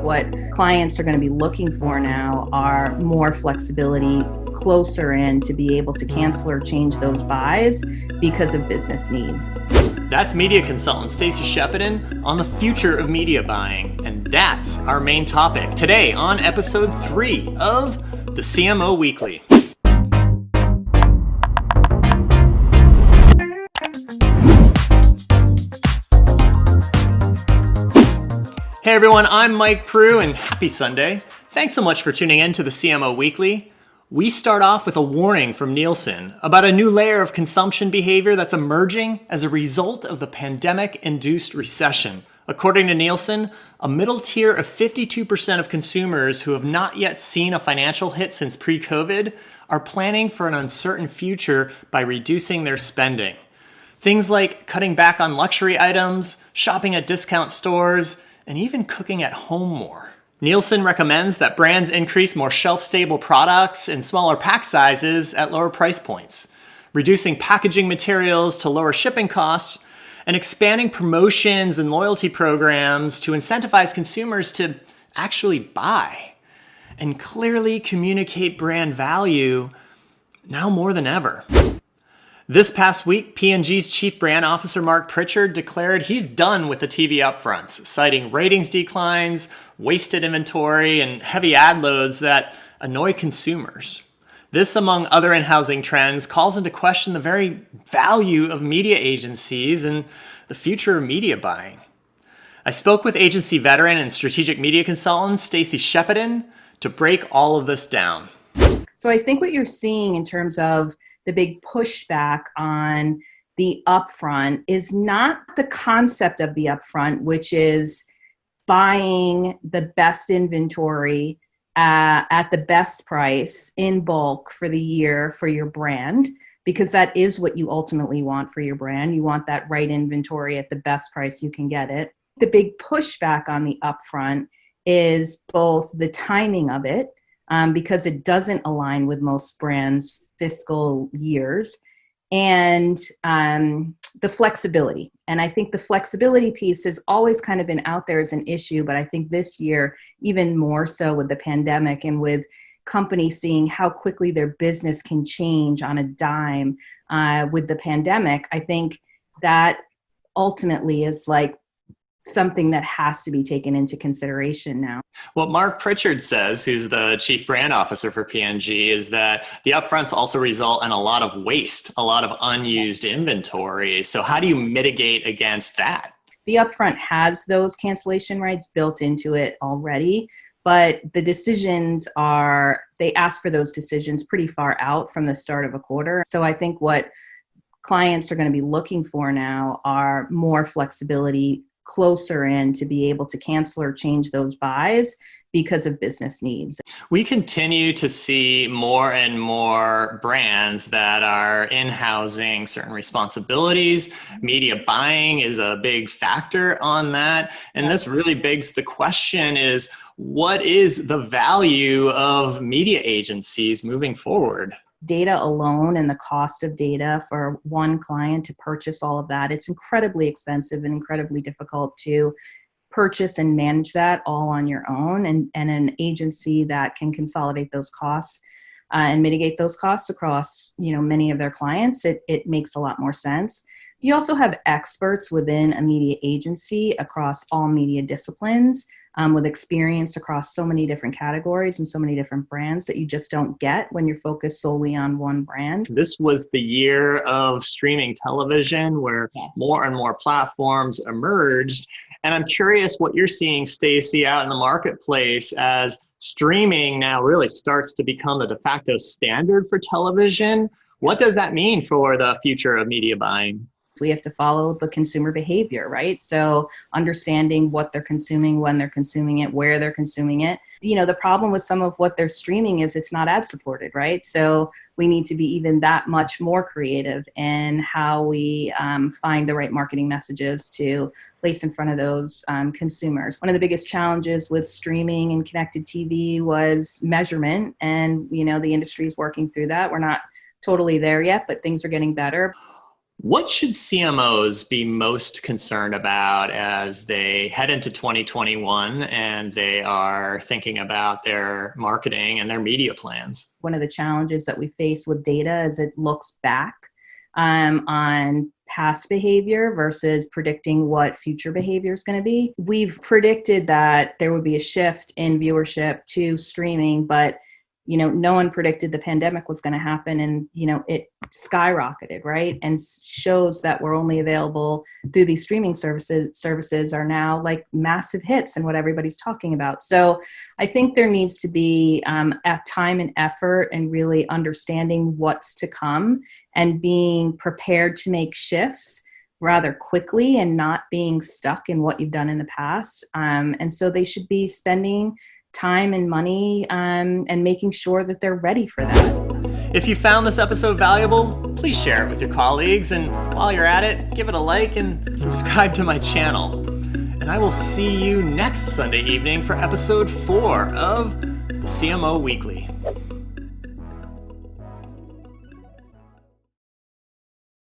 what clients are going to be looking for now are more flexibility closer in to be able to cancel or change those buys because of business needs. That's media consultant Stacey Shepatin on the future of media buying. And that's our main topic today on episode 3 of the CMO Weekly. Hey everyone, I'm Mike Proulx and happy Sunday. Thanks so much for tuning in to the CMO Weekly. We start off with a warning from Nielsen about a new layer of consumption behavior that's emerging as a result of the pandemic-induced recession. According to Nielsen, a middle tier of 52% of consumers who have not yet seen a financial hit since pre-COVID are planning for an uncertain future by reducing their spending. Things like cutting back on luxury items, shopping at discount stores, and even cooking at home more. Nielsen recommends that brands increase more shelf-stable products in smaller pack sizes at lower price points, reducing packaging materials to lower shipping costs, and expanding promotions and loyalty programs to incentivize consumers to actually buy and clearly communicate brand value now more than ever. This past week, P&G's Chief Brand Officer Mike Proulx declared he's done with the TV upfronts, citing ratings declines, wasted inventory, and heavy ad loads that annoy consumers. This, among other in-housing trends, calls into question the very value of media agencies and the future of media buying. I spoke with agency veteran and strategic media consultant Stacey Shepatin to break all of this down. So I think what you're seeing in terms of the big pushback on the upfront is not the concept of the upfront, which is buying the best inventory at the best price in bulk for the year for your brand, because that is what you ultimately want for your brand. You want that right inventory at the best price you can get it. The big pushback on the upfront is both the timing of it, because it doesn't align with most brands' fiscal years, and the flexibility. And I think the flexibility piece has always kind of been out there as an issue, but I think this year, even more so with the pandemic and with companies seeing how quickly their business can change on a dime with the pandemic, I think that ultimately is like something that has to be taken into consideration now. What Mike Proulx says, who's the chief brand officer for P&G, is that the upfronts also result in a lot of waste, a lot of unused inventory. So how do you mitigate against that? The upfront has those cancellation rights built into it already, but the decisions they ask for those decisions pretty far out from the start of a quarter. So I think what clients are going to be looking for now are more flexibility closer in to be able to cancel or change those buys because of business needs. We continue to see more and more brands that are in-housing certain responsibilities. Media buying is a big factor on that. And this really begs the question is, what is the value of media agencies moving forward? Data alone and the cost of data for one client to purchase all of that, it's incredibly expensive and incredibly difficult to purchase and manage that all on your own. And an agency that can consolidate those costs and mitigate those costs across, many of their clients, it makes a lot more sense. You also have experts within a media agency across all media disciplines, with experience across so many different categories and so many different brands that you just don't get when you're focused solely on one brand. This was the year of streaming television where more and more platforms emerged. And I'm curious what you're seeing, Stacey, out in the marketplace as streaming now really starts to become the de facto standard for television. What does that mean for the future of media buying? We have to follow the consumer behavior, right? So understanding what they're consuming, when they're consuming it, where they're consuming it. The problem with some of what they're streaming is it's not ad supported, right? So we need to be even that much more creative in how we find the right marketing messages to place in front of those consumers. One of the biggest challenges with streaming and connected TV was measurement, and the industry is working through that. We're not totally there yet, but things are getting better. What should CMOs be most concerned about as they head into 2021 and they are thinking about their marketing and their media plans? One of the challenges that we face with data is it looks back on past behavior versus predicting what future behavior is going to be. We've predicted that there would be a shift in viewership to streaming, but no one predicted the pandemic was going to happen, and it skyrocketed, right? And shows that were only available through these streaming services are now like massive hits and what everybody's talking about. So I think there needs to be a time and effort and really understanding what's to come and being prepared to make shifts rather quickly and not being stuck in what you've done in the past. And so they should be spending time and money and making sure that they're ready for that. If you found this episode valuable, please share it with your colleagues. And while you're at it, give it a like and subscribe to my channel. And I will see you next Sunday evening for episode 4 of the CMO Weekly.